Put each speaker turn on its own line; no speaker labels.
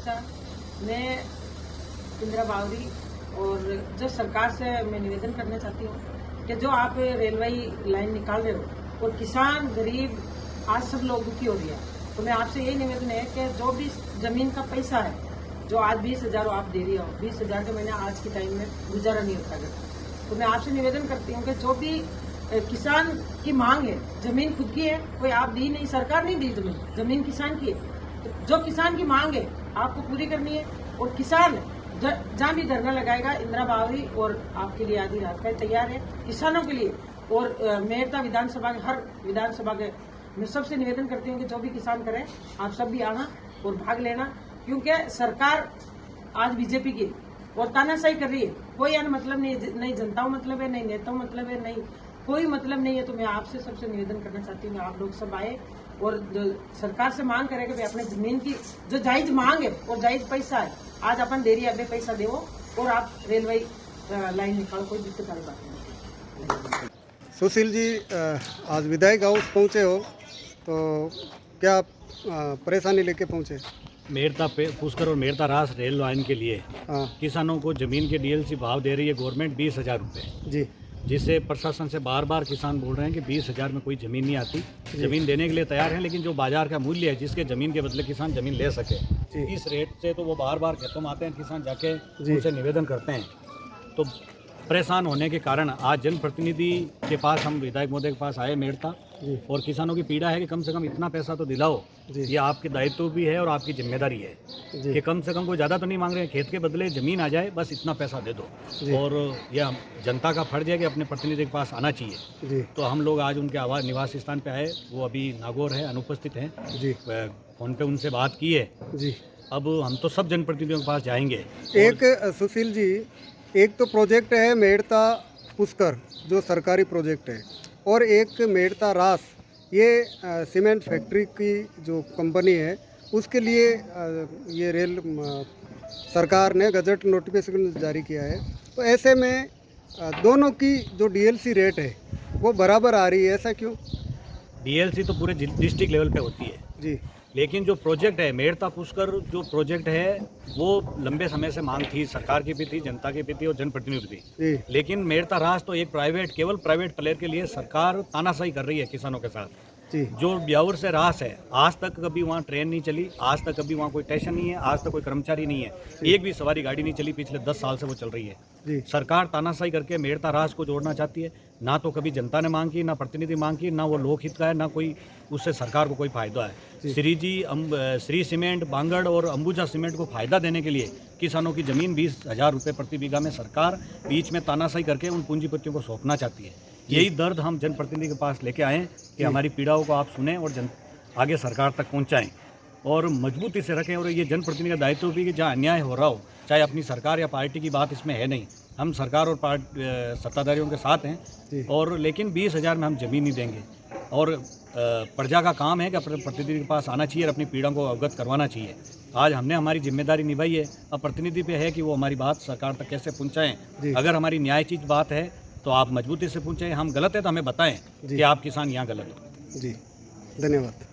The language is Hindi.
अध्यक्षा, मैं इंदिरा बावरी और जो सरकार से मैं निवेदन करना चाहती हूँ कि जो आप रेलवे लाइन निकाल रहे हो और किसान गरीब आज सब लोग दुखी हो रही है, तो मैं आपसे यही निवेदन है कि जो भी जमीन का पैसा है, जो आज 20,000 आप दे रही हो, 20,000 के महीने आज के टाइम में गुजारा नहीं होता है। तो मैं आपसे निवेदन करती हूँ कि जो भी किसान की मांग है, जमीन खुद की है, कोई आप दी नहीं, सरकार नहीं दी जमीन किसान की है, तो जो किसान की मांग है आपको पूरी करनी है। और किसान जहाँ भी धरना लगाएगा, इंदिरा बावरी और आपके लिए आधी रात का तैयार है किसानों के लिए। और मेरता विधानसभा के हर विधानसभा के मैं सबसे निवेदन करती हूँ कि जो भी किसान करें, आप सब भी आना और भाग लेना, क्योंकि सरकार आज बीजेपी की और तानाशाही कर रही है। कोई अन्य मतलब नहीं जनता मतलब है, नहीं नेता मतलब है, नहीं कोई मतलब नहीं है। तो मैं आपसे सबसे निवेदन करना चाहती हूँ आप लोग सब आए और सरकार से मांग करें कि भाई अपने जमीन की जो जायज मांग है और जायज पैसा है, आज अपन दे रही है, अभी पैसा दो और आप रेलवे लाइन निकालो, कोई दिक्कत वाली बात नहीं।
सुशील जी, आज विधायक हाउस पहुँचे हो, तो क्या परेशानी लेके पहुँचे?
मेरता पुष्कर और मेरता रास रेल लाइन के लिए किसानों को जमीन के डीएलसी भाव दे रही है गवर्नमेंट 20,000 रुपये
जी,
जिससे प्रशासन से बार बार किसान बोल रहे हैं कि 20,000 में कोई ज़मीन नहीं आती। ज़मीन देने के लिए तैयार हैं, लेकिन जो बाजार का मूल्य है जिसके ज़मीन के बदले किसान ज़मीन ले सके, इस रेट से तो वो बार बार खेतों में आते हैं, किसान जाके उनसे निवेदन करते हैं। तो परेशान होने के कारण आज जनप्रतिनिधि के पास, हम विधायक महोदय के पास आए मेरता, और किसानों की पीड़ा है कि कम से कम इतना पैसा तो दिलाओ। ये आपके दायित्व भी है और आपकी जिम्मेदारी है कि कम से कम कोई ज़्यादा तो नहीं मांग रहे हैं, खेत के बदले ज़मीन आ जाए, बस इतना पैसा दे दो। और यह जनता का फर्ज है कि अपने प्रतिनिधि के पास आना चाहिए। तो हम लोग आज उनके आवास निवास स्थान पे आए, वो अभी नागौर है, अनुपस्थित हैं। फ़ोन पे उनसे बात की है। अब हम तो सब जनप्रतिनिधियों के पास जाएंगे।
एक सुशील जी, एक तो प्रोजेक्ट है मेरता पुष्कर जो सरकारी प्रोजेक्ट है, और एक मेरता रास, ये सीमेंट फैक्ट्री की जो कंपनी है, उसके लिए ये रेल सरकार ने गजट नोटिफिकेशन जारी किया है। तो ऐसे में दोनों की जो डीएलसी रेट है वो बराबर आ रही है, ऐसा क्यों?
डीएलसी तो पूरे डिस्ट्रिक्ट लेवल पे होती है
जी,
लेकिन जो प्रोजेक्ट है मेरता पुष्कर, जो प्रोजेक्ट है वो लंबे समय से मांग थी, सरकार की भी थी, जनता की भी थी और जनप्रतिनिधि भी थी। लेकिन मेरता रास तो एक केवल प्राइवेट प्लेयर के लिए सरकार तानाशाही कर रही है किसानों के साथ। जो ब्यावर से रास है, आज तक कभी वहाँ ट्रेन नहीं चली, आज तक कभी वहाँ कोई स्टेशन नहीं है, आज तक कोई कर्मचारी नहीं है, एक भी सवारी गाड़ी नहीं चली, पिछले 10 साल से वो चल रही है। सरकार तानाशाही करके मेरता रास को जोड़ना चाहती है। ना तो कभी जनता ने मांग की, ना प्रतिनिधि मांग की, ना वो लोकहित का है, ना कोई उससे सरकार को कोई फायदा है। श्री सीमेंट, बांगड़ और अंबुजा सीमेंट को फायदा देने के लिए किसानों की जमीन 20,000 रुपये प्रति बीघा में सरकार बीच में तानाशाही करके उन पूंजीपतियों को सौंपना चाहती है। यही दर्द हम जनप्रतिनिधि के पास लेके आए कि हमारी पीड़ाओं को आप सुने और आगे सरकार तक पहुंचाएं और मजबूती से रखें। और ये जनप्रतिनिधि का दायित्व भी कि जहाँ अन्याय हो रहा हो, चाहे अपनी सरकार या पार्टी की बात इसमें है नहीं, हम सरकार और सत्ताधारियों के साथ हैं, और लेकिन 20,000 में हम ज़मीन नहीं देंगे। और प्रजा का काम है कि अपने प्रतिनिधि के पास आना चाहिए और अपनी पीड़ा को अवगत करवाना चाहिए। आज हमने हमारी जिम्मेदारी निभाई है, अब प्रतिनिधि पे है कि वो हमारी बात सरकार तक कैसे पहुँचाएँ। अगर हमारी न्यायोचित बात है तो आप मजबूती से पूछें, हम गलत है तो हमें बताएं कि आप किसान यहाँ गलत हो।
जी, धन्यवाद।